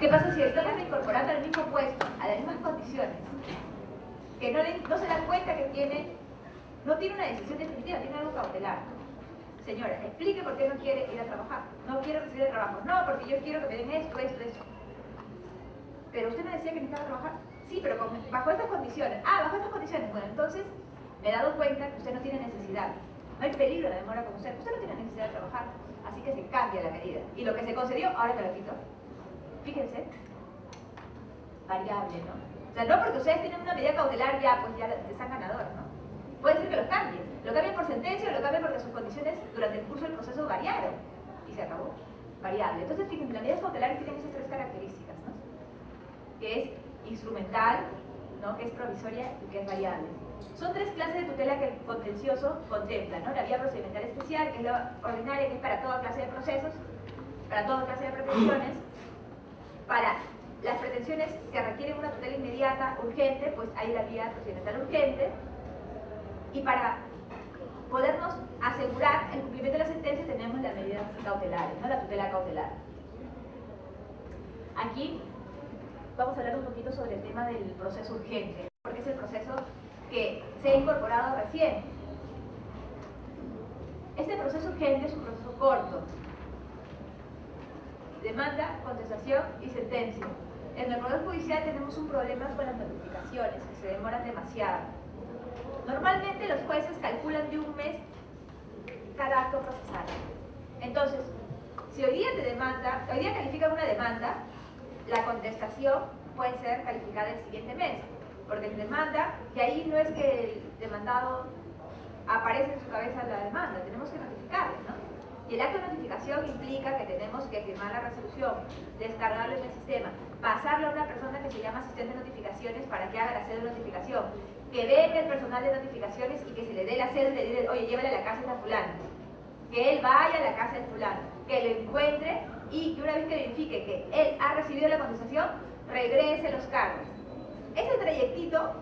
¿Qué pasa si estamos incorporando al mismo puesto, a las mismas condiciones, que no se dan cuenta que no tiene una decisión definitiva, tiene algo cautelar? Señora, explique por qué no quiere ir a trabajar. No quiero recibir el trabajo. No, porque yo quiero que me den esto. Pero usted me decía que necesitaba trabajar. Sí, pero bajo estas condiciones. Ah, bajo estas condiciones. Bueno, entonces me he dado cuenta que usted no tiene necesidad. No hay peligro de demora con usted. Usted no tiene necesidad de trabajar. Así que se cambia la medida. Y lo que se concedió, ahora te lo quito. Fíjense. Variable, ¿no? O sea, no porque ustedes tienen una medida cautelar ya, pues ya están ganadores, ¿no? Puede ser que los cambien. Lo cambien por sentencia o lo cambien porque sus condiciones durante el curso del proceso variaron. Y se acabó. Variable. Entonces, fíjense, las medidas cautelares tienen esas tres características, ¿no? Que es instrumental, ¿no? Que es provisoria y que es variable. Son tres clases de tutela que el contencioso contempla, ¿no? La vía procedimental especial, que es la ordinaria, que es para toda clase de procesos, para toda clase de pretensiones. Para las pretensiones que requieren una tutela inmediata, urgente, pues hay la vía procedimental urgente. Y para podernos asegurar el cumplimiento de la sentencia tenemos las medidas cautelares, ¿no? La tutela cautelar. Aquí vamos a hablar un poquito sobre el tema del proceso urgente, porque es el proceso que se ha incorporado recién. Este proceso urgente es un proceso corto. Demanda, contestación y sentencia. En el Poder Judicial tenemos un problema con las notificaciones, que se demoran demasiado. Normalmente los jueces calculan de un mes cada acto procesal. Entonces, si hoy día califican una demanda, la contestación puede ser calificada el siguiente mes, porque en demanda, que ahí no es que el demandado aparece en su cabeza la demanda, tenemos que notificarle, ¿no? Y el acto de notificación implica que tenemos que firmar la resolución, descargarlo en el sistema, pasarlo a una persona que se llama asistente de notificaciones para que haga la cédula de notificación, que venga el personal de notificaciones y que se le dé la cédula y le diga, oye, llévale a la casa de fulano, que él vaya a la casa de fulano, que lo encuentre y que una vez que verifique que él ha recibido la contestación, regrese los cargos. Ese trayectito,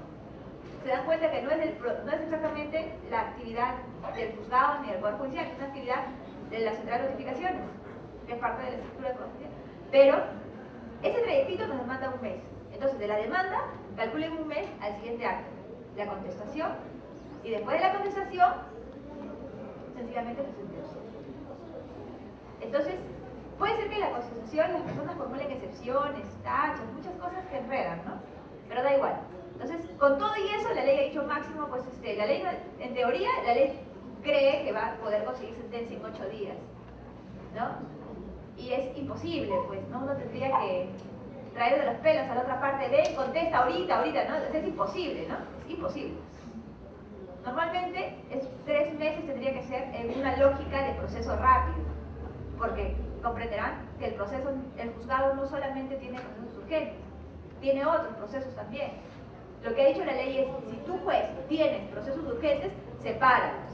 se dan cuenta que no es exactamente la actividad del juzgado ni del Poder Judicial, es una actividad de la central de notificaciones, que es parte de la estructura de justicia. Pero ese trayectito nos demanda un mes. Entonces, de la demanda, calculen un mes al siguiente acto. La contestación, y después de la contestación, sencillamente la sentencia. Entonces, puede ser que en la contestación las personas formulen excepciones, tachas, muchas cosas que enredan, ¿no? Pero da igual. Entonces, con todo y eso, la ley ha dicho máximo, pues la ley, en teoría, la ley cree que va a poder conseguir sentencia en 8 días, ¿no? Y es imposible, pues, ¿no? Uno tendría que traer de los pelos a la otra parte de contesta ahorita, ¿no? Entonces, es imposible, ¿no? Es imposible. Normalmente, 3 meses tendría que ser en una lógica de proceso rápido, porque comprenderán que el juzgado no solamente tiene procesos urgentes, tiene otros procesos también. Lo que ha dicho la ley es, si tú juez tienes procesos urgentes, sepáralos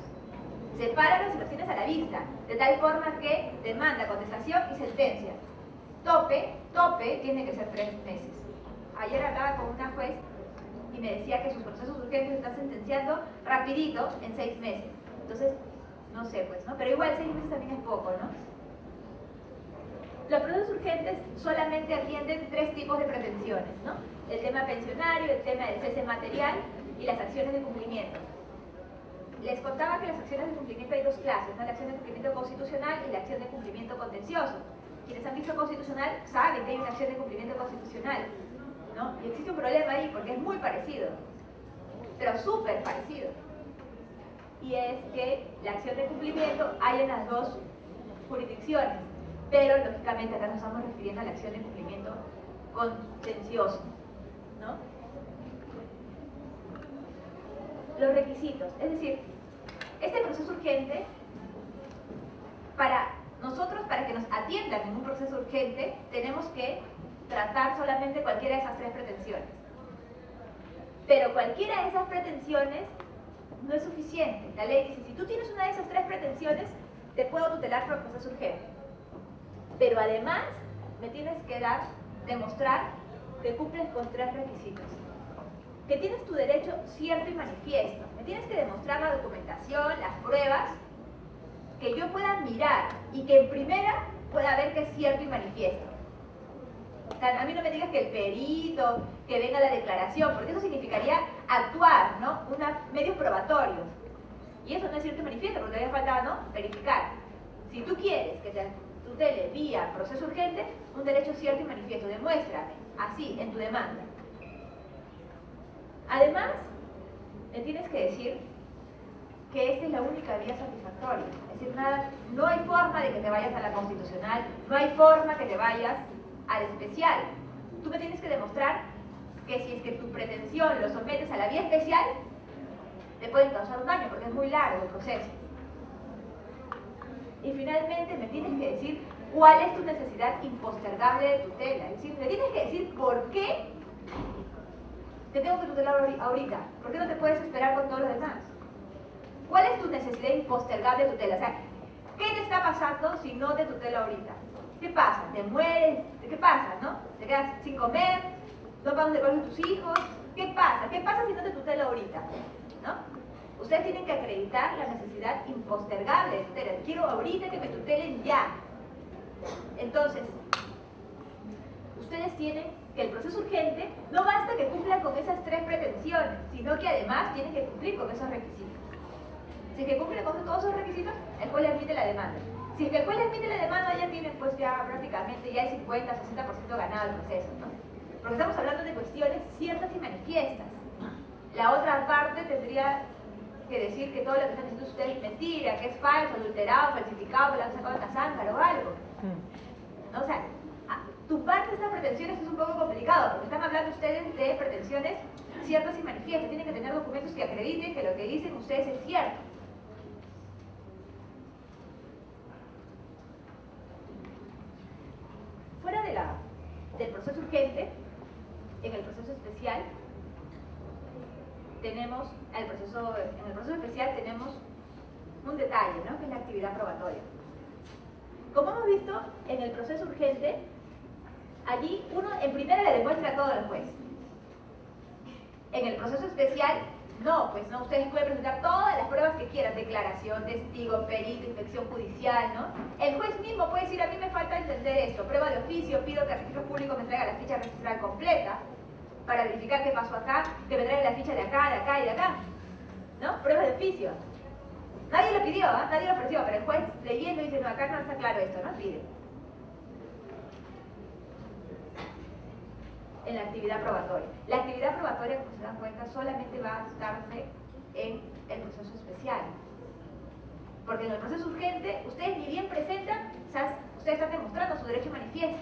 y los tienes a la vista, de tal forma que demanda, contestación y sentencia. Tope tiene que ser 3 meses. Ayer hablaba con una juez y me decía que sus procesos urgentes están sentenciando rapidito en 6 meses. Entonces, no sé, pues, ¿no? Pero igual 6 meses también es poco, ¿no? Los procesos urgentes solamente atienden 3 tipos de pretensiones, ¿no? El tema pensionario, el tema del cese material y las acciones de cumplimiento. Les contaba que las acciones de cumplimiento hay 2 clases, ¿no? La acción de cumplimiento constitucional y la acción de cumplimiento contencioso. Quienes han visto constitucional saben que hay una acción de cumplimiento constitucional, ¿no? Y existe un problema ahí porque es muy parecido, pero súper parecido. Y es que la acción de cumplimiento hay en las 2 jurisdicciones, pero lógicamente acá nos estamos refiriendo a la acción de cumplimiento contencioso, ¿no? Los requisitos, es decir, este proceso urgente, para que nos atiendan en un proceso urgente, tenemos que tratar solamente cualquiera de esas 3 pretensiones. Pero cualquiera de esas pretensiones no es suficiente. La ley dice, si tú tienes una de esas 3 pretensiones, te puedo tutelar por proceso urgente. Pero además, me tienes que demostrar que cumples con 3 requisitos. Que tienes tu derecho cierto y manifiesto. Me tienes que demostrar la documentación, las pruebas, que yo pueda mirar y que en primera pueda ver que es cierto y manifiesto. O sea, a mí no me digas que el perito, que venga la declaración, porque eso significaría actuar, ¿no? Medios probatorios. Y eso no es cierto y manifiesto, porque todavía falta, ¿no? Verificar. Si tú quieres que te tutele vía proceso urgente, un derecho cierto y manifiesto, demuéstrame, así, en tu demanda. Además, le tienes que decir que esta es la única vía satisfactoria. Es decir, no hay forma de que te vayas a la constitucional, no hay forma que te vayas al especial. Tú me tienes que demostrar que si es que tu pretensión lo sometes a la vía especial, te pueden causar un daño, porque es muy largo el proceso. Y finalmente me tienes que decir cuál es tu necesidad impostergable de tutela. Es decir, me tienes que decir por qué te tengo que tutelar ahorita. ¿Por qué no te puedes esperar con todo lo demás? ¿Cuál es tu necesidad impostergable de tutela? O sea, ¿qué te está pasando si no te tutelo ahorita? ¿Qué pasa? ¿Te mueres? ¿Qué pasa, no? ¿Te quedas sin comer? ¿No pagas de colegio a tus hijos? ¿Qué pasa? ¿Qué pasa si no te tutelo ahorita? ¿No? Ustedes tienen que acreditar la necesidad impostergable de tutela. Quiero ahorita que me tutelen ya. Entonces, ustedes tienen que el proceso urgente no basta que cumpla con esas tres pretensiones, sino que además tienen que cumplir con esos requisitos. Si es que cumple con todos esos requisitos, el juez le admite la demanda. Si es que el juez le admite la demanda, ya tienen pues ya prácticamente ya el 50-60% ganado el proceso, ¿no? Porque estamos hablando de cuestiones ciertas y manifiestas. La otra parte tendría que decir que todo lo que están diciendo ustedes es mentira, que es falso, adulterado, falsificado, que lo han sacado de Casángaro o algo. ¿No? O sea, tu parte de estas pretensiones es un poco complicado, porque están hablando ustedes de pretensiones ciertas y manifiestas. Tienen que tener documentos que acrediten que lo que dicen ustedes es cierto. Fuera del proceso urgente, en el proceso especial, tenemos en el proceso especial tenemos un detalle, ¿no? Que es la actividad probatoria. Como hemos visto, en el proceso urgente, allí uno en primera le demuestra todo al juez. En el proceso especial, no, pues no, ustedes pueden presentar todas las pruebas que quieran, declaración, testigo, perito, inspección judicial, ¿no? El juez mismo puede decir, a mí me falta entender esto, prueba de oficio, pido que el registro público me traiga la ficha registral completa, para verificar qué pasó acá, que me traiga la ficha de acá y de acá, ¿no? Pruebas de oficio. Nadie lo pidió, ¿eh? Nadie lo ofreció, pero el juez leyendo dice, no, acá no está claro esto, ¿no? Pide. En la actividad probatoria. La actividad probatoria, como se dan cuenta, solamente va a darse en el proceso especial. Porque en el proceso urgente, ustedes ni bien presentan, o sea, ustedes están demostrando su derecho manifiesto.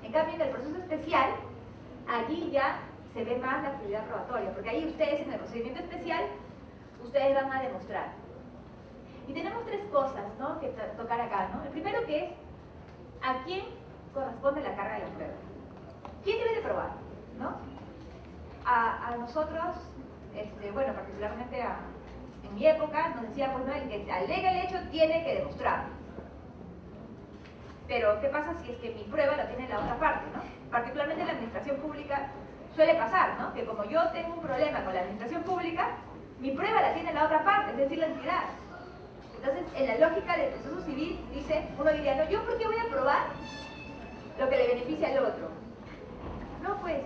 En cambio, en el proceso especial, allí ya se ve más la actividad probatoria, porque ahí ustedes en el procedimiento especial, ustedes van a demostrar. Y tenemos tres cosas, ¿no?, que tocar acá, ¿no? El primero que es, ¿a quién corresponde la carga de la prueba? ¿Quién debe de probar? ¿No? A nosotros, bueno, particularmente en mi época, nos decía, pues no, el que alega el hecho tiene que demostrar. Pero, ¿qué pasa si es que mi prueba la tiene la otra parte, ¿no? Particularmente en la administración pública suele pasar, ¿no? Que como yo tengo un problema con la administración pública, mi prueba la tiene la otra parte, es decir, la entidad. Entonces, en la lógica del proceso civil, uno diría, no, ¿yo por qué voy a probar lo que le beneficia al otro? No, pues.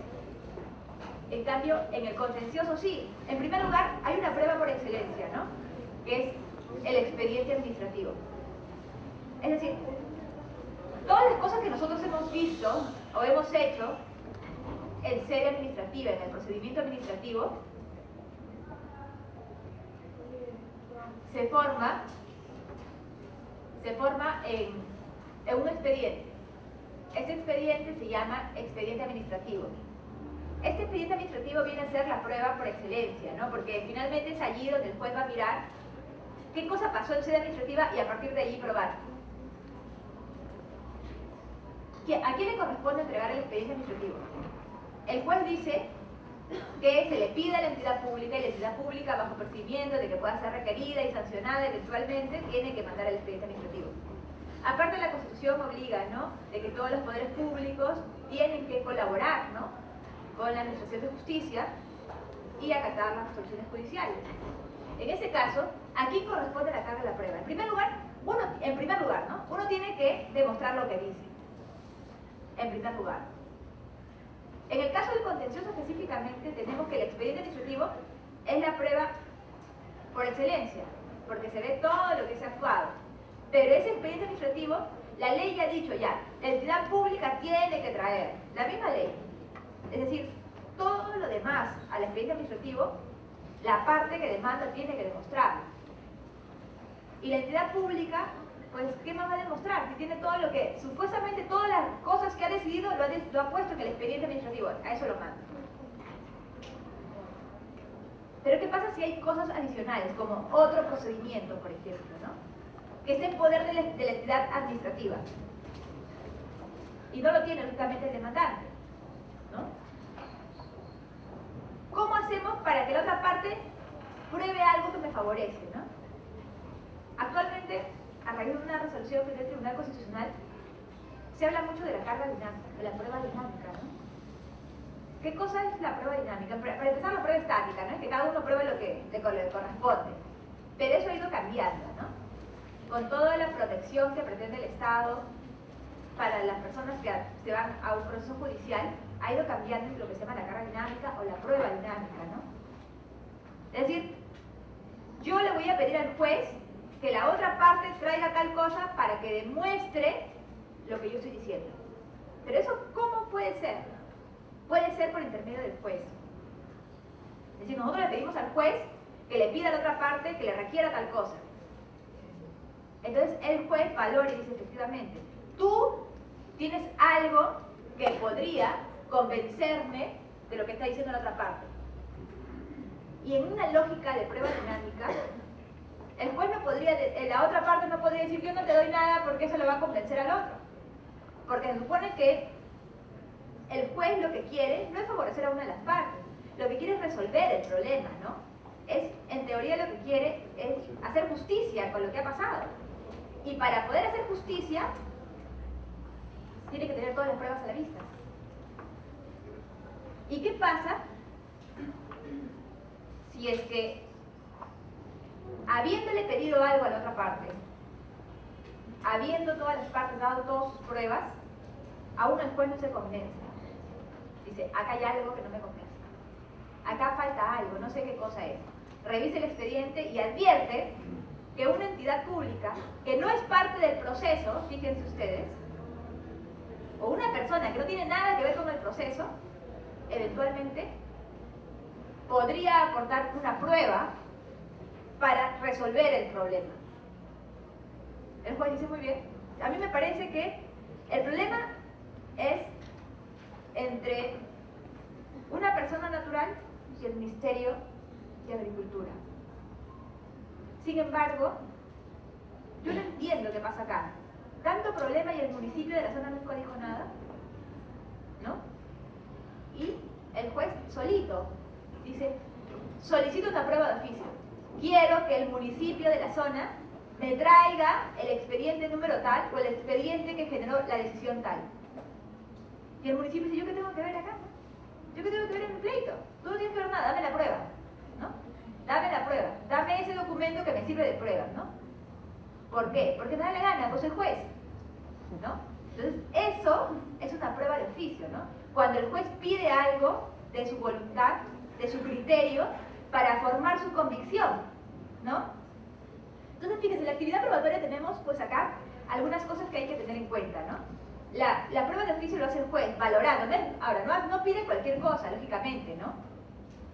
En cambio, en el contencioso sí. En primer lugar, hay una prueba por excelencia, ¿no? Que es el expediente administrativo. Es decir, todas las cosas que nosotros hemos visto o hemos hecho en sede administrativa, en el procedimiento administrativo, se forma en un expediente. Este expediente se llama expediente administrativo. Este expediente administrativo viene a ser la prueba por excelencia, ¿no? Porque finalmente es allí donde el juez va a mirar qué cosa pasó en sede administrativa y a partir de allí probar. ¿A quién le corresponde entregar el expediente administrativo? El juez dice que se le pide a la entidad pública y la entidad pública, bajo percibimiento de que pueda ser requerida y sancionada eventualmente, tiene que mandar el expediente administrativo. Aparte, la Constitución obliga, ¿no?, de que todos los poderes públicos tienen que colaborar, ¿no?, con la Administración de Justicia y acatar las resoluciones judiciales. En ese caso, ¿a quién corresponde la carga de la prueba? En primer lugar, uno tiene que demostrar lo que dice. En primer lugar. En el caso del contencioso específicamente, tenemos que el expediente administrativo es la prueba por excelencia, porque se ve todo lo que se ha actuado. Pero ese expediente administrativo, la ley ya ha dicho ya, la entidad pública tiene que traer, la misma ley. Es decir, todo lo demás al expediente administrativo, la parte que demanda tiene que demostrarlo. Y la entidad pública, pues, ¿qué más va a demostrar? Si tiene todo lo que, supuestamente todas las cosas que ha decidido lo ha puesto en el expediente administrativo, a eso lo manda. Pero ¿qué pasa si hay cosas adicionales, como otro procedimiento, por ejemplo, ¿no? Que esté en poder de la entidad administrativa? Y no lo tiene lógicamente el demandante, ¿no? ¿Cómo hacemos para que la otra parte pruebe algo que me favorece, ¿no? Actualmente, a raíz de una resolución del Tribunal Constitucional, se habla mucho de la carga dinámica, de la prueba dinámica, ¿no? ¿Qué cosa es la prueba dinámica? Para empezar, la prueba estática, ¿no? Es que cada uno pruebe lo que le corresponde. Pero eso ha ido cambiando, ¿no? Con toda la protección que pretende el Estado para las personas que se van a un proceso judicial, ha ido cambiando lo que se llama la carga dinámica o la prueba dinámica, ¿no? Es decir, yo le voy a pedir al juez que la otra parte traiga tal cosa para que demuestre lo que yo estoy diciendo. Pero eso, ¿cómo puede ser? Puede ser por intermedio del juez. Es decir, nosotros le pedimos al juez que le pida a la otra parte que le requiera tal cosa. Entonces el juez valora y dice, efectivamente, tú tienes algo que podría convencerme de lo que está diciendo la otra parte. Y en una lógica de prueba dinámica, el juez no podría, la otra parte no podría decir, yo no te doy nada porque eso le va a convencer al otro. Porque se supone que el juez lo que quiere no es favorecer a una de las partes, lo que quiere es resolver el problema, ¿no? En teoría lo que quiere es hacer justicia con lo que ha pasado. Y para poder hacer justicia, tiene que tener todas las pruebas a la vista. ¿Y qué pasa si es que, habiéndole pedido algo a la otra parte, habiendo todas las partes dado todas sus pruebas, aún el juez no se convence? Dice, acá hay algo que no me convence. Acá falta algo, no sé qué cosa es. Revisa el expediente y advierte que una entidad pública, que no es parte del proceso, fíjense ustedes, o una persona que no tiene nada que ver con el proceso, eventualmente podría aportar una prueba para resolver el problema. El juez dice, muy bien, a mí me parece que el problema es entre una persona natural y el Ministerio de Agricultura. Sin embargo, yo no entiendo qué pasa acá. Tanto problema y el municipio de la zona nunca dijo nada, ¿no? Y el juez solito dice, solicito una prueba de oficio. Quiero que el municipio de la zona me traiga el expediente número tal o el expediente que generó la decisión tal. Y el municipio dice, ¿yo qué tengo que ver acá? ¿Yo qué tengo que ver en mi pleito? Tú no tienes que ver nada, dame la prueba, ¿no? Dame la prueba, dame ese documento que me sirve de prueba, ¿no? ¿Por qué? Porque me da la gana, pues el juez, ¿no? Entonces, eso es una prueba de oficio, ¿no? Cuando el juez pide algo de su voluntad, de su criterio, para formar su convicción, ¿no? Entonces, fíjense, en la actividad probatoria tenemos, pues acá, algunas cosas que hay que tener en cuenta, ¿no? La prueba de oficio lo hace el juez, valorando, ¿ves? Ahora, no pide cualquier cosa, lógicamente, ¿no?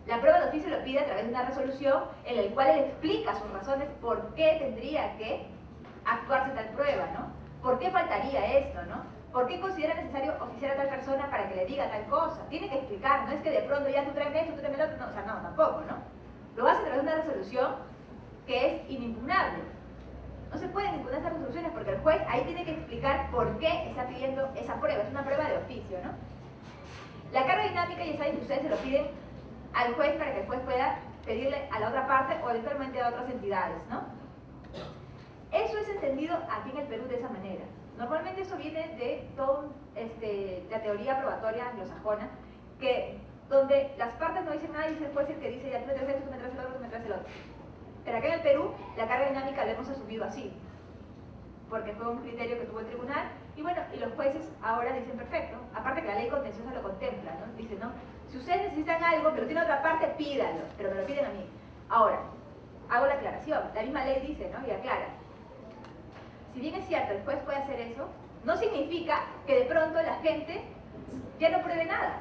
La prueba de oficio lo pide a través de una resolución en la cual él explica sus razones por qué tendría que actuarse tal prueba, ¿no? ¿Por qué faltaría esto, no? ¿Por qué considera necesario oficiar a tal persona para que le diga tal cosa? Tiene que explicar, no es que de pronto ya tú tráeme esto, tú tráeme el otro, no, o sea, no, tampoco, ¿no? Lo hace a través de una resolución que es inimpugnable. No se pueden impugnar esas resoluciones porque el juez ahí tiene que explicar por qué está pidiendo esa prueba, es una prueba de oficio, ¿no? La carga dinámica, ya saben que ustedes se lo piden al juez para que el juez pueda pedirle a la otra parte o eventualmente a otras entidades, ¿no? Eso es entendido aquí en el Perú de esa manera. Normalmente eso viene de toda la teoría probatoria anglosajona, donde las partes no dicen nada y dice el juez el que dice, ya tú me traes esto, tú me traes el otro, tú me traes el otro. Pero acá en el Perú, la carga dinámica la hemos asumido así, porque fue un criterio que tuvo el tribunal Y bueno, y los jueces ahora dicen, perfecto, aparte que la ley contenciosa lo contempla, ¿no? Dice, ¿no? Si ustedes necesitan algo, pero tiene otra parte, pídanlo, pero me lo piden a mí. Ahora, hago la aclaración, la misma ley dice, ¿no? Y aclara. Si bien es cierto, el juez puede hacer eso, no significa que de pronto la gente ya no pruebe nada.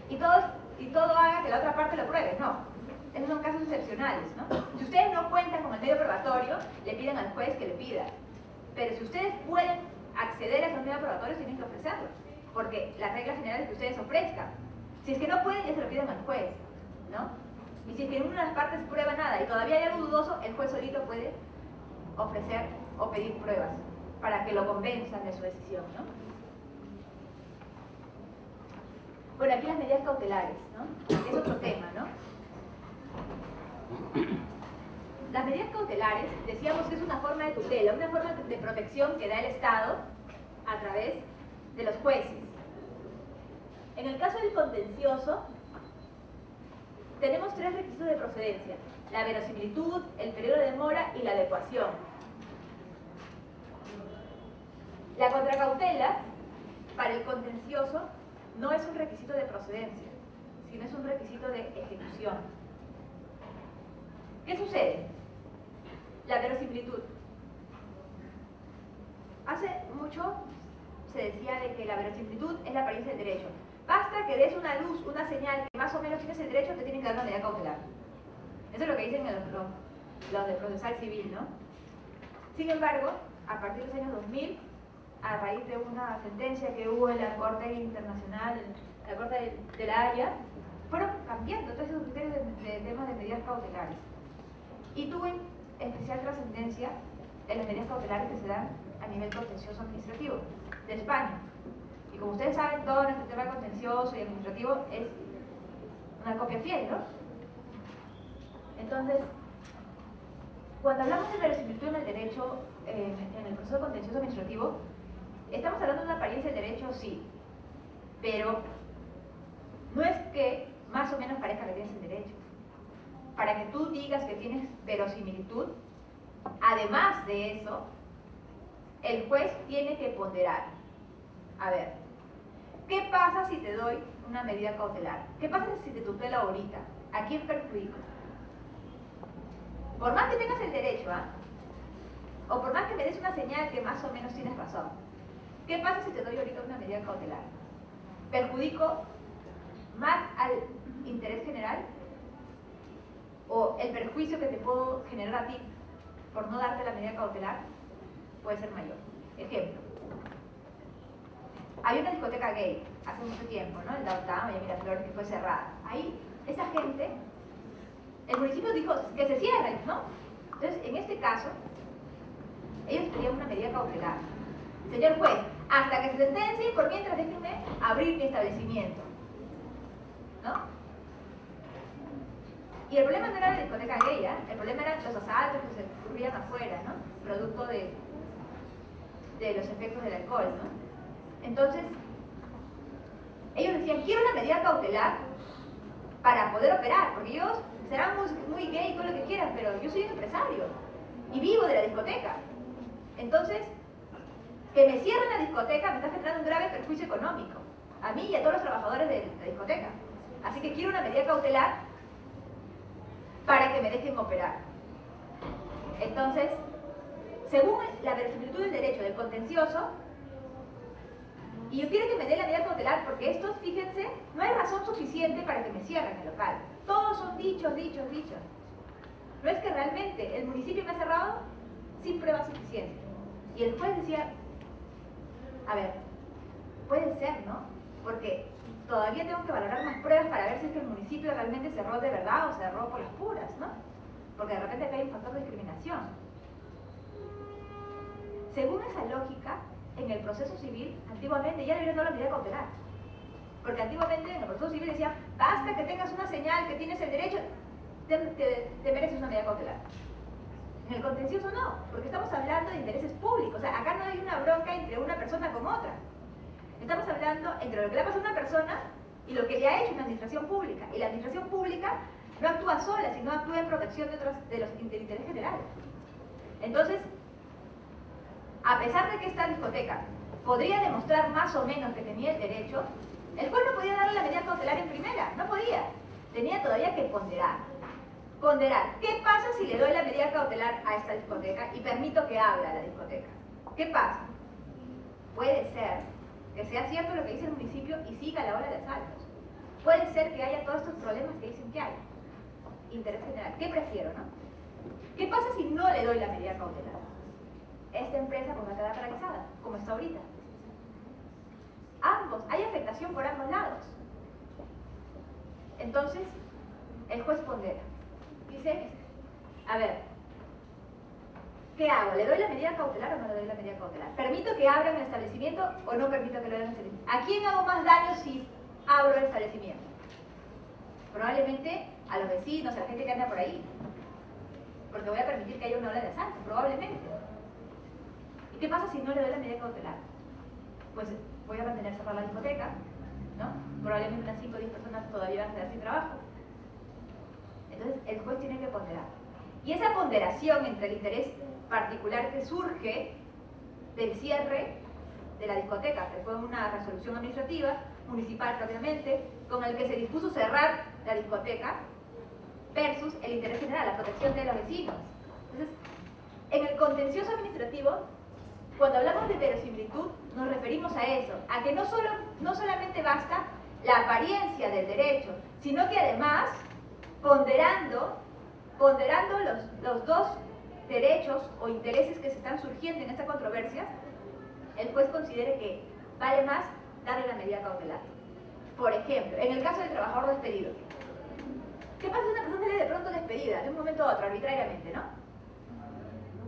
Y todo haga que la otra parte lo pruebe, no. Esos son casos excepcionales, ¿no? Si ustedes no cuentan con el medio probatorio, le piden al juez que le pida. Pero si ustedes pueden acceder a esos medios probatorios, tienen que ofrecerlos. Porque la regla general es que ustedes ofrezcan. Si es que no pueden, ya se lo piden al juez, ¿no? Y si es que ninguna de las partes prueba nada y todavía hay algo dudoso, el juez solito puede ofrecer o pedir pruebas para que lo convenzan de su decisión, ¿no? Bueno, aquí las medidas cautelares, ¿no? Es otro tema, ¿no? Las medidas cautelares, decíamos que es una forma de tutela, una forma de protección que da el Estado a través de los jueces. En el caso del contencioso, tenemos 3 requisitos de procedencia: la verosimilitud, el periodo de demora y la adecuación. La contracautela, para el contencioso, no es un requisito de procedencia, sino es un requisito de ejecución. ¿Qué sucede? La verosimilitud. Hace mucho se decía de que la verosimilitud es la apariencia del derecho. Basta que des una luz, una señal que más o menos tienes el derecho, te tienen que dar una medida cautelar. Eso es lo que dicen los de procesal civil, ¿no? Sin embargo, a partir de los años 2000, a raíz de una sentencia que hubo en la Corte Internacional, en la Corte de la Haya, fueron cambiando todos esos criterios de temas de medidas cautelares. Y tuvo especial trascendencia en las medidas cautelares que se dan a nivel contencioso administrativo de España. Y como ustedes saben, todo nuestro tema contencioso y administrativo es una copia fiel, ¿no? Entonces, cuando hablamos de verosimilitud en el derecho, en el proceso contencioso administrativo, estamos hablando de una apariencia del derecho, sí, pero no es que más o menos parezca que tienes el derecho. Para que tú digas que tienes verosimilitud, además de eso, el juez tiene que ponderar. A ver, ¿qué pasa si te doy una medida cautelar? ¿Qué pasa si te tutelo ahorita? ¿A quién perjudico? Por más que tengas el derecho, o por más que me des una señal que más o menos tienes razón, ¿qué pasa si te doy ahorita una medida cautelar? ¿Perjudico más al interés general? ¿O el perjuicio que te puedo generar a ti por no darte la medida cautelar puede ser mayor? Ejemplo. Había una discoteca gay hace mucho tiempo, ¿no? En Downtown, en Miraflores, que fue cerrada. Ahí, esa gente, el municipio dijo que se cierren, ¿no? Entonces, en este caso, ellos pedían una medida cautelar. Señor juez, hasta que se sentencie, por mientras déjenme abrir mi establecimiento, ¿no? Y el problema no era la discoteca gay, el problema eran los asaltos que se ocurrían afuera, ¿no? Producto de los efectos del alcohol, ¿no? Entonces, ellos decían, quiero una medida cautelar para poder operar, porque ellos serán muy gay, todo lo que quieran, pero yo soy un empresario y vivo de la discoteca. Entonces, que me cierren la discoteca me está generando un grave perjuicio económico, a mí y a todos los trabajadores de la discoteca. Así que quiero una medida cautelar para que me dejen operar. Entonces, según la verosimilitud del derecho del contencioso, y yo quiero que me dé la medida cautelar porque estos, fíjense, no hay razón suficiente para que me cierren el local. Todos son dichos. No es que realmente el municipio me ha cerrado sin pruebas suficientes. Y el juez decía, a ver, puede ser, ¿no? Porque todavía tengo que valorar más pruebas para ver si es que el municipio realmente cerró de verdad o cerró por las puras, ¿no? Porque de repente acá hay un factor de discriminación. Según esa lógica, en el proceso civil, antiguamente ya debería dar la medida cautelar. Porque antiguamente en el proceso civil decía, basta que tengas una señal que tienes el derecho, te mereces una medida cautelar. En el contencioso no, porque estamos hablando de intereses públicos. O sea, acá no hay una bronca entre una persona con otra. Estamos hablando entre lo que le ha pasado a una persona y lo que le ha hecho una administración pública. Y la administración pública no actúa sola, sino actúa en protección de los intereses generales. Entonces, a pesar de que esta discoteca podría demostrar más o menos que tenía el derecho, el juez no podía darle la medida cautelar en primera, no podía. Tenía todavía que ponderar. Ponderar, ¿qué pasa si le doy la medida cautelar a esta discoteca y permito que abra la discoteca? ¿Qué pasa? Puede ser que sea cierto lo que dice el municipio y siga la ola de asaltos. Puede ser que haya todos estos problemas que dicen que hay. Interés general. ¿Qué prefiero, no? ¿Qué pasa si no le doy la medida cautelar? Esta empresa pues va a quedar paralizada, como está ahorita. Ambos, hay afectación por ambos lados. Entonces, el juez pondera. Dice, a ver, ¿qué hago? ¿Le doy la medida cautelar o no le doy la medida cautelar? ¿Permito que abran el establecimiento o no permito que lo abran el establecimiento? ¿A quién hago más daño si abro el establecimiento? Probablemente a los vecinos, a la gente que anda por ahí. Porque voy a permitir que haya una ola de asalto, probablemente. ¿Y qué pasa si no le doy la medida cautelar? Pues voy a mantener cerrada la discoteca, ¿no? Probablemente unas 5 o 10 personas todavía van a quedar sin trabajo. Entonces el juez tiene que ponderar. Y esa ponderación entre el interés particular que surge del cierre de la discoteca, que fue una resolución administrativa, municipal propiamente, con el que se dispuso cerrar la discoteca, versus el interés general, la protección de los vecinos. Entonces, en el contencioso administrativo, cuando hablamos de verosimilitud, nos referimos a eso, a que no solamente basta la apariencia del derecho, sino que además, ponderando los dos derechos o intereses que se están surgiendo en esta controversia, el juez considere que vale más darle la medida cautelar. Por ejemplo, en el caso del trabajador despedido, ¿qué pasa si una persona sale de pronto despedida, de un momento a otro, arbitrariamente, ¿no?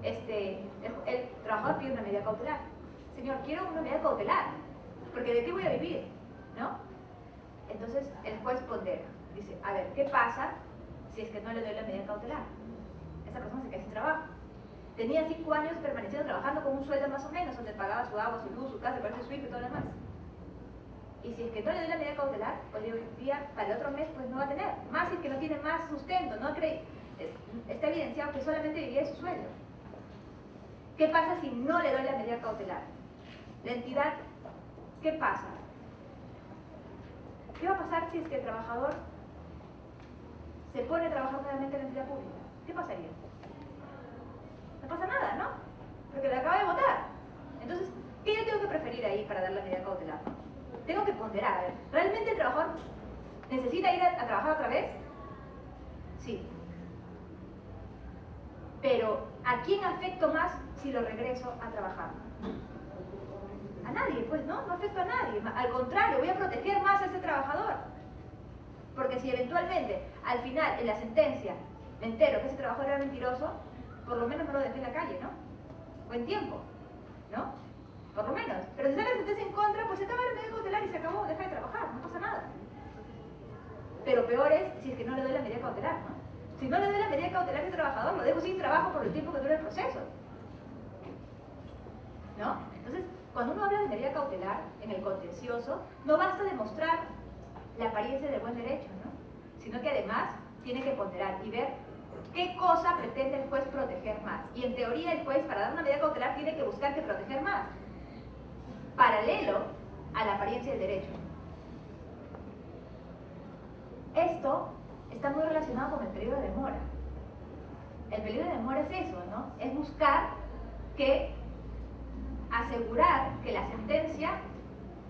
El trabajador pide una medida cautelar. Señor, quiero una medida cautelar, porque ¿de qué voy a vivir? ¿No? Entonces el juez pondera, dice, a ver, ¿qué pasa si es que no le doy la medida cautelar? Esa persona se queda sin trabajo. Tenía 5 años permaneciendo trabajando con un sueldo más o menos, donde pagaba su agua, su luz, su casa, su hijo y todo lo demás. Y si es que no le doy la medida cautelar, pues hoy día, para el otro mes, pues no va a tener. Más si es que no tiene más sustento, no está evidenciado que solamente vivía de su sueldo. ¿Qué pasa si no le doy la medida cautelar? La entidad, ¿qué pasa? ¿Qué va a pasar si es que el trabajador se pone a trabajar nuevamente en la entidad pública? ¿Qué pasaría? No pasa nada, ¿no? Porque le acaba de votar. Entonces, ¿qué yo tengo que preferir ahí para dar la medida cautelar? Tengo que ponderar. ¿Realmente el trabajador necesita ir a trabajar otra vez? Sí. Pero, ¿a quién afecto más si lo regreso a trabajar? A nadie, pues, ¿no? No afecto a nadie. Al contrario, voy a proteger más a ese trabajador. Porque si eventualmente, al final, en la sentencia, me entero que ese trabajador era mentiroso, por lo menos no lo dejé en la calle, ¿no? O en tiempo, ¿no? Por lo menos. Pero si sale la sentencia en contra, pues se acaba la medida cautelar y se acabó, deja de trabajar, no pasa nada. Pero peor es si es que no le doy la medida cautelar, ¿no? Si no le doy la medida cautelar a ese trabajador, lo dejo sin trabajo por el tiempo que dura el proceso. ¿No? Entonces, cuando uno habla de medida cautelar en el contencioso, no basta demostrar la apariencia del buen derecho, ¿no? Sino que además tiene que ponderar y ver qué cosa pretende el juez proteger más. Y en teoría el juez, para dar una medida cautelar, tiene que buscar que proteger más, paralelo a la apariencia del derecho. Esto está muy relacionado con el peligro de demora. El peligro de demora es eso, ¿no? Es buscar que asegurar que la sentencia,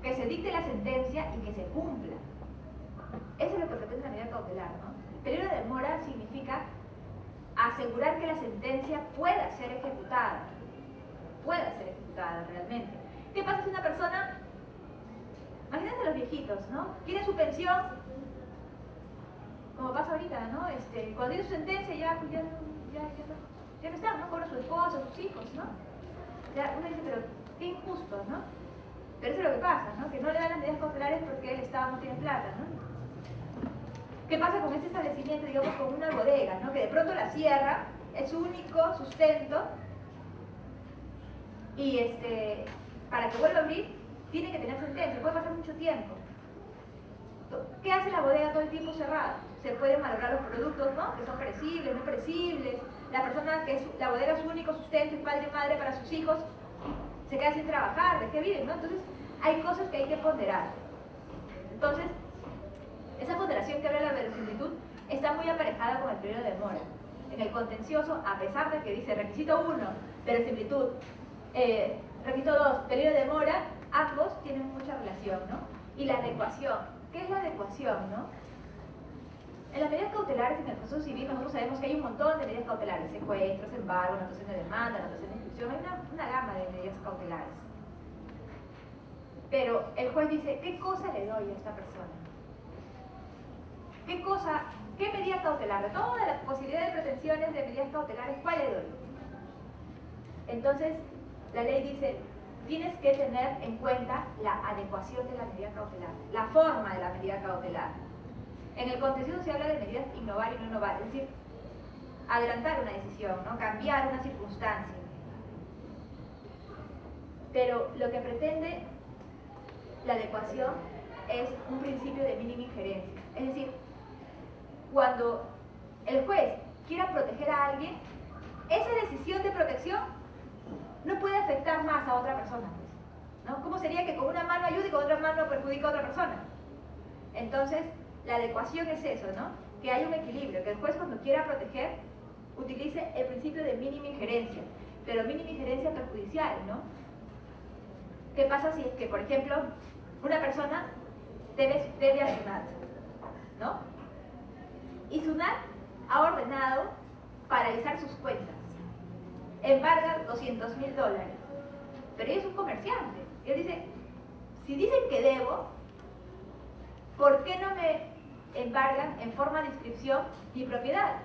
que se dicte la sentencia y que se cumpla. Eso es lo que pretende la medida cautelar, ¿no? El peligro de demora significa asegurar que la sentencia pueda ser ejecutada realmente. ¿Qué pasa si una persona, imagínense a los viejitos, ¿no? Tiene su pensión, como pasa ahorita, ¿no? Cuando tiene su sentencia ya no están, ¿no? Cobra su esposa, sus hijos, ¿no? Ya uno dice, pero qué injusto, ¿no? Pero eso es lo que pasa, ¿no? Que no le dan las medidas cautelares porque el Estado no tiene plata, ¿no? ¿Qué pasa con este establecimiento, digamos, con una bodega, ¿no? Que de pronto la cierra, es su único sustento, y para que vuelva a abrir, tiene que tener sentencia, puede pasar mucho tiempo. ¿Qué hace la bodega todo el tiempo cerrada? Se pueden malograr los productos, ¿no? Que son perecibles, no perecibles. La persona que la bodega es su único sustento, es padre y madre para sus hijos, se queda sin trabajar, ¿de qué viven? ¿No? Entonces, hay cosas que hay que ponderar. Entonces, esa ponderación que habla de la verosimilitud está muy aparejada con el periodo de demora. En el contencioso, a pesar de que dice requisito 1, verosimilitud, requisito 2, periodo de demora, ambos tienen mucha relación, ¿no? Y la adecuación. ¿Qué es la adecuación, no? En las medidas cautelares en el proceso civil nosotros sabemos que hay un montón de medidas cautelares, secuestros, embargo, anotación de demanda, anotación de inscripción, hay una gama de medidas cautelares. Pero el juez dice, ¿qué cosa le doy a esta persona? ¿Qué medida cautelar? De todas las posibilidades de pretensiones de medidas cautelares, ¿cuál le doy? Entonces, la ley dice, tienes que tener en cuenta la adecuación de la medida cautelar, la forma de la medida cautelar. En el contencioso se habla de medidas innovar y no innovar, es decir, adelantar una decisión, ¿no? Cambiar una circunstancia. Pero lo que pretende la adecuación es un principio de mínima injerencia. Es decir, cuando el juez quiera proteger a alguien, esa decisión de protección no puede afectar más a otra persona, ¿no? ¿Cómo sería que con una mano ayude y con otra mano perjudica a otra persona? Entonces, la adecuación es eso, ¿no? Que haya un equilibrio, que el juez cuando quiera proteger utilice el principio de mínima injerencia, pero mínima injerencia perjudicial, ¿no? ¿Qué pasa si es que, por ejemplo, una persona debe a SUNAT, ¿no? Y SUNAT ha ordenado paralizar sus cuentas, embarga $200.000, pero ella es un comerciante. Él dice, si dicen que debo, ¿por qué no me embargan en forma de inscripción mi propiedad?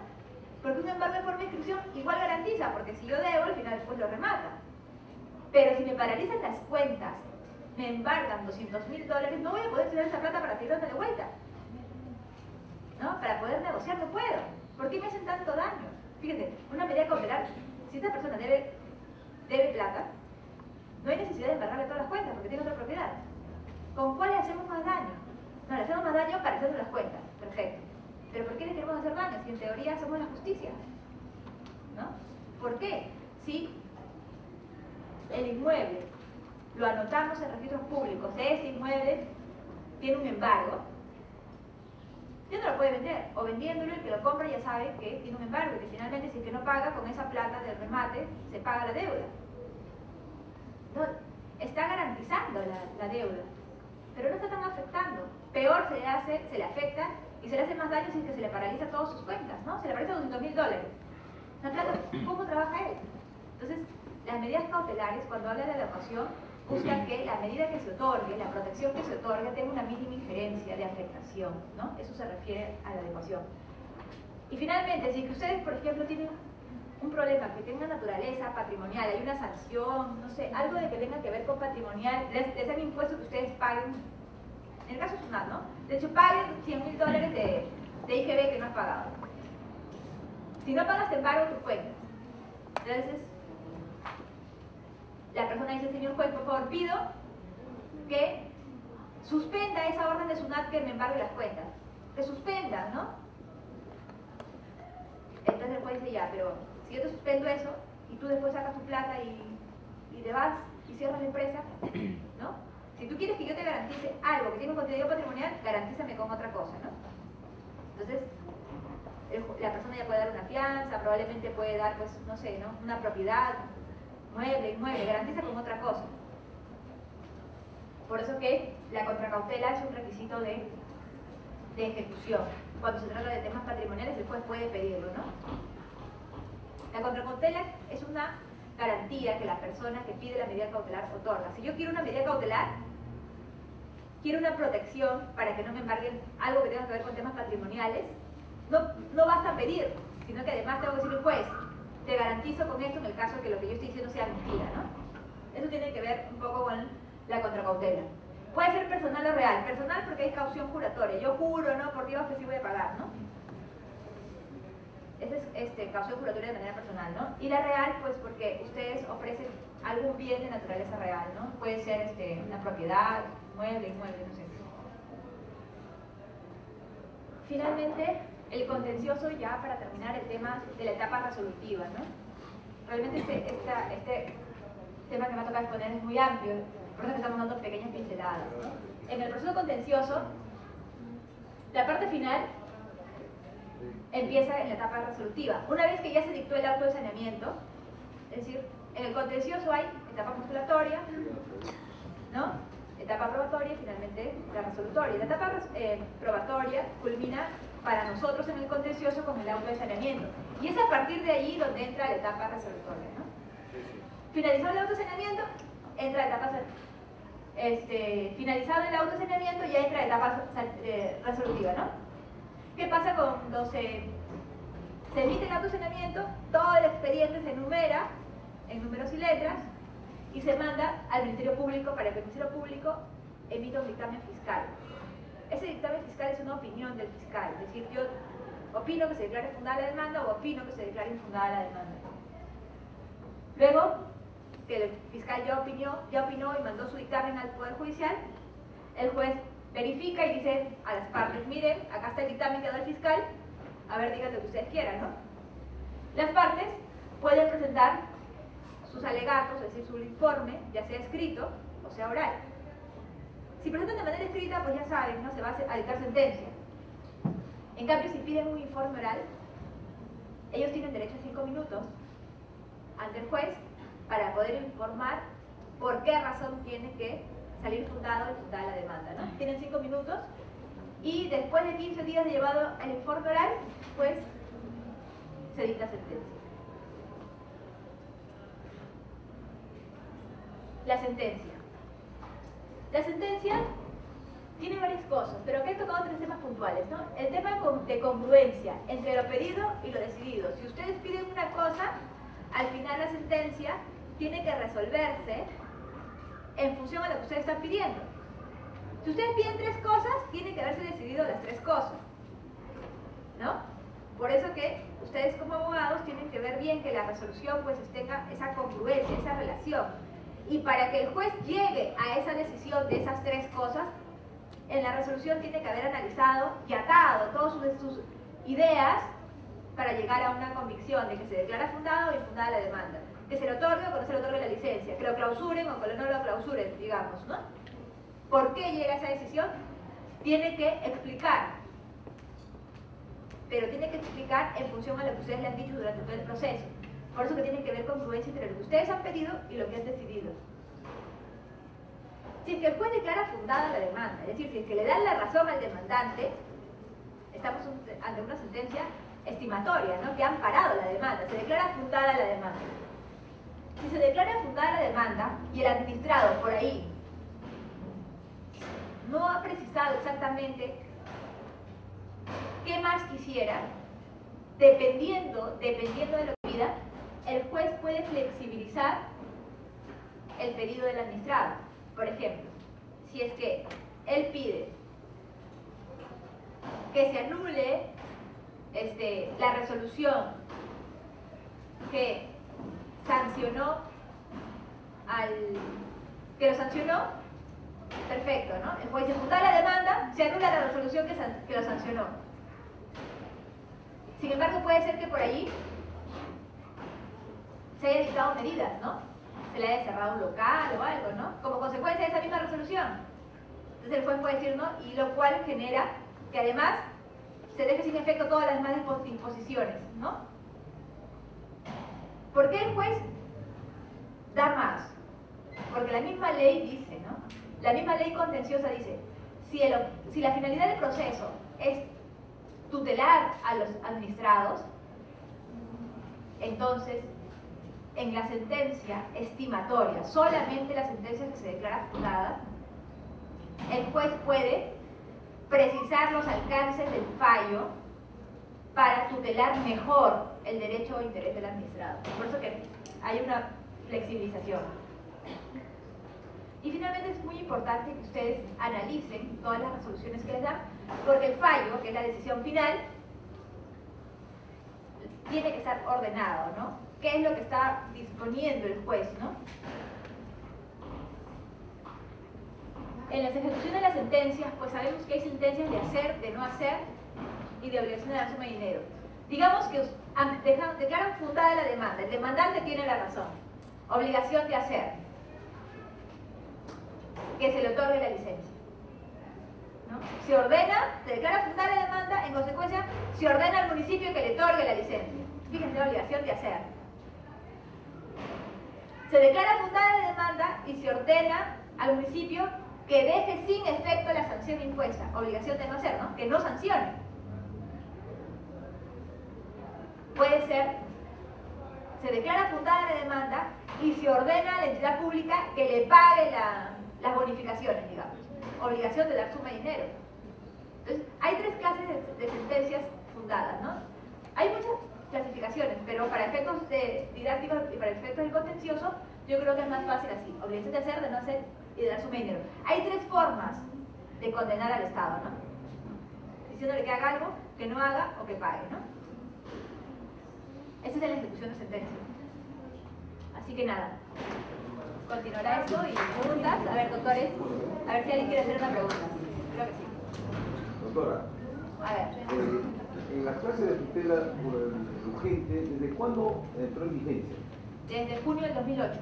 Porque un embargo en forma de inscripción igual garantiza, porque si yo debo, al final después lo remata. Pero si me paralizan las cuentas, me embargan $200.000, no voy a poder tener esa plata para seguir dándole vuelta, ¿no? Para poder negociar no puedo. ¿Por qué me hacen tanto daño? Fíjense, una medida cautelar, si esta persona debe plata, no hay necesidad de embargarle todas las cuentas porque tiene otra propiedad. ¿Con cuál le hacemos más daño? No, le hacemos más daño paralizando las cuentas. Perfecto. Pero ¿por qué le queremos hacer daño? Si en teoría somos la justicia, ¿no? ¿Por qué? Si el inmueble lo anotamos en registros públicos, ese inmueble tiene un embargo, ya no lo puede vender, o vendiéndolo el que lo compra ya sabe que tiene un embargo y que finalmente si es que no paga con esa plata del remate, se paga la deuda. No, está garantizando la deuda, pero no está tan afectando. Peor se le afecta y se le hace más daño si es que se le paraliza todas sus cuentas, ¿no? Se le paraliza $200.000. La plata, ¿cómo trabaja él? Entonces, las medidas cautelares, cuando habla de adecuación, buscan que la medida que se otorgue, la protección que se otorgue, tenga una mínima injerencia de afectación, ¿no? Eso se refiere a la adecuación. Y finalmente, si ustedes, por ejemplo, tienen un problema que tenga naturaleza patrimonial, hay una sanción, no sé, algo de que tenga que ver con patrimonial, les dan impuesto que ustedes paguen, en el caso de SUNAT, ¿no? De hecho, paguen $100.000 de IGB que no has pagado. Si no pagas, te embargo tus cuentas. Entonces, la persona dice, señor juez, por favor, pido que suspenda esa orden de SUNAT que me embargue las cuentas. Que suspenda, ¿no? Entonces el juez dice, ya, pero si yo te suspendo eso y tú después sacas tu plata y te vas y cierras la empresa, ¿no? Si tú quieres que yo te garantice algo que tiene un contenido patrimonial, garantízame con otra cosa, ¿no? Entonces, la persona ya puede dar una fianza, probablemente puede dar, pues, no sé, ¿no? Una propiedad, inmueble, garantiza con otra cosa. Por eso que la contracautela es un requisito de ejecución. Cuando se trata de temas patrimoniales, el juez puede pedirlo, ¿no? La contracautela es una garantía que la persona que pide la medida cautelar otorga. Si yo quiero una medida cautelar, quiero una protección para que no me embarguen algo que tenga que ver con temas patrimoniales, no basta pedir, sino que además tengo que decirle, juez, te garantizo con esto en el caso de que lo que yo estoy diciendo sea mentira, ¿no? Eso tiene que ver un poco con la contracautela. Puede ser personal o real. Personal porque hay caución juratoria. Yo juro, ¿no? Por Dios que sí voy a pagar, ¿no? Esa es caución juratoria de manera personal, ¿no? Y la real, pues porque ustedes ofrecen algún bien de naturaleza real, ¿no? Puede ser una propiedad, inmueble, no sé. Finalmente, el contencioso, ya para terminar el tema de la etapa resolutiva, ¿no? Realmente tema que me ha tocado exponer es muy amplio, por eso que estamos dando pequeñas pinceladas, ¿no? En el proceso contencioso, la parte final empieza en la etapa resolutiva. Una vez que ya se dictó el auto de saneamiento, es decir, en el contencioso hay etapa postulatoria, ¿no? Etapa probatoria y finalmente la resolutoria. La etapa probatoria culmina para nosotros en el contencioso con el auto de saneamiento. Y es a partir de allí donde entra la etapa resolutoria, ¿no? Finalizado el auto de saneamiento, entra la etapa finalizado el auto de saneamiento, ya entra la etapa resolutiva, ¿no? ¿Qué pasa cuando se emite el auto de saneamiento? Todo el expediente se enumera en números y letras y se manda al Ministerio Público para que el Ministerio Público emita un dictamen fiscal. Ese dictamen fiscal es una opinión del fiscal, es decir, yo opino que se declare fundada la demanda o opino que se declare infundada la demanda. Luego, que el fiscal ya opinó y mandó su dictamen al Poder Judicial, el juez verifica y dice a las partes, miren, acá está el dictamen que ha dado el fiscal, a ver, digan lo que ustedes quieran, ¿no? Las partes pueden presentar sus alegatos, es decir, su informe, ya sea escrito o sea oral. Si presentan de manera escrita, pues ya saben, ¿no? Se va a dictar sentencia. En cambio, si piden un informe oral, ellos tienen derecho a 5 minutos ante el juez para poder informar por qué razón tiene que salir fundado o infundada la demanda, ¿no? Tienen 5 minutos y después de 15 días de llevado el informe oral, pues se dicta sentencia. La sentencia. La sentencia tiene varias cosas, pero aquí he tocado 3 temas puntuales, ¿no? El tema de congruencia entre lo pedido y lo decidido. Si ustedes piden una cosa, al final la sentencia tiene que resolverse en función a lo que ustedes están pidiendo. Si ustedes piden 3 cosas, tiene que haberse decidido las 3 cosas, ¿no? Por eso que ustedes como abogados tienen que ver bien que la resolución pues tenga esa congruencia, esa relación. Y para que el juez llegue a esa decisión de esas 3 cosas, en la resolución tiene que haber analizado y atado todas sus ideas para llegar a una convicción de que se declara fundada o infundada la demanda, que se le otorgue o que no se le otorgue la licencia, que lo clausuren o que no lo clausuren, digamos, ¿no? ¿Por qué llega a esa decisión? Tiene que explicar, pero tiene que explicar en función a lo que ustedes le han dicho durante todo el proceso. Por eso que tiene que ver congruencia entre lo que ustedes han pedido y lo que han decidido. Si es que el juez declara fundada la demanda, es decir, si es que le dan la razón al demandante, estamos ante una sentencia estimatoria, ¿no? Que han parado la demanda, se declara fundada la demanda. Si se declara fundada la demanda y el administrado por ahí no ha precisado exactamente qué más quisiera, dependiendo de lo que pida, el juez puede flexibilizar el pedido del administrado. Por ejemplo, si es que él pide que se anule la resolución que lo sancionó, perfecto, ¿no? El juez dice fundar la demanda, se anula la resolución que lo sancionó. Sin embargo, puede ser que por allí se haya dictado medidas, ¿no? Se le haya cerrado un local o algo, ¿no? Como consecuencia de esa misma resolución. Entonces el juez puede decir, ¿no? Y lo cual genera que además se deje sin efecto todas las demás disposiciones, ¿no? ¿Por qué el juez da más? Porque la misma ley dice, ¿no? La misma ley contenciosa dice, si la finalidad del proceso es tutelar a los administrados, entonces en la sentencia estimatoria, solamente la sentencia que se declara fundada, el juez puede precisar los alcances del fallo para tutelar mejor el derecho o interés del administrado. Por eso que hay una flexibilización. Y finalmente es muy importante que ustedes analicen todas las resoluciones que les dan, porque el fallo, que es la decisión final, tiene que estar ordenado, ¿no? ¿Qué es lo que está disponiendo el juez, ¿no? En las ejecuciones de las sentencias, pues sabemos que hay sentencias de hacer, de no hacer y de obligación de dar suma de dinero. Digamos que declaran fundada la demanda, el demandante tiene la razón. Obligación de hacer. Que se le otorgue la licencia. ¿No? Se ordena, se declara fundada la demanda, en consecuencia, se ordena al municipio que le otorgue la licencia. Fíjense la obligación de hacer. Se declara fundada la demanda y se ordena al municipio que deje sin efecto la sanción impuesta. Obligación de no hacer, ¿no? Que no sancione. Puede ser, se declara fundada la demanda y se ordena a la entidad pública que le pague las bonificaciones, digamos. Obligación de dar suma de dinero. Entonces, hay tres clases de sentencias fundadas, ¿no? Hay muchas clasificaciones, pero para efectos didácticos y para efectos del contencioso, yo creo que es más fácil así. Obligación de hacer, de no hacer y de dar suma de dinero. Hay tres formas de condenar al Estado, ¿no? Diciéndole que haga algo, que no haga o que pague, ¿no? Esa es la ejecución de sentencia. Así que nada. Continuará esto y preguntas. A ver, doctores, a ver si alguien quiere hacer una pregunta. Creo que sí. Doctora, A ver. en la clase de tutela por el urgente, ¿desde cuándo entró en vigencia? Desde junio del 2008.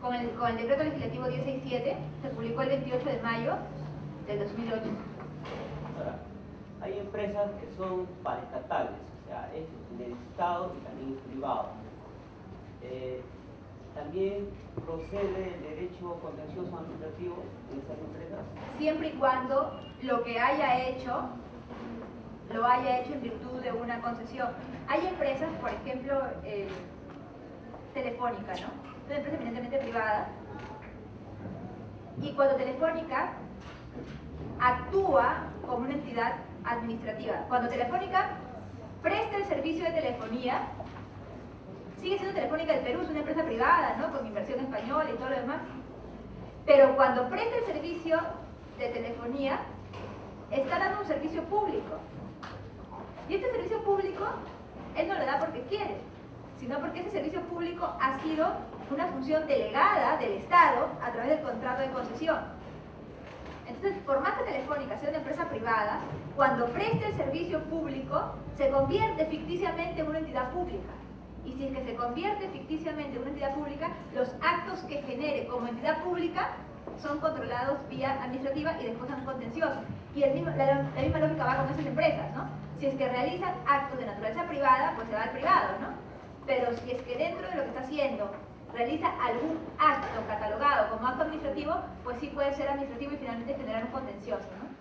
Con el decreto legislativo 1067 se publicó el 28 de mayo del 2008. Ahora, hay empresas que son paraestatales, o sea, es del Estado y también es privado. ¿También procede el derecho contencioso administrativo en esas empresas? Siempre y cuando lo que haya hecho, lo haya hecho en virtud de una concesión. Hay empresas, por ejemplo, Telefónica, ¿no? Es una empresa eminentemente privada. Y cuando Telefónica actúa como una entidad administrativa, cuando Telefónica presta el servicio de telefonía, sigue siendo Telefónica del Perú, es una empresa privada, ¿no? Con inversión española y todo lo demás. Pero cuando presta el servicio de telefonía, está dando un servicio público. Y este servicio público, él no lo da porque quiere, sino porque ese servicio público ha sido una función delegada del Estado a través del contrato de concesión. Entonces, por más que Telefónica sea una empresa privada, cuando preste el servicio público, se convierte ficticiamente en una entidad pública. Y si es que se convierte ficticiamente en una entidad pública, los actos que genere como entidad pública son controlados vía administrativa y después son contenciosos. Y la misma lógica va con esas empresas, ¿no? Si es que realizan actos de naturaleza privada, pues se va al privado, ¿no? Pero si es que dentro de lo que está haciendo realiza algún acto catalogado como acto administrativo, pues sí puede ser administrativo y finalmente generar un contencioso, ¿no?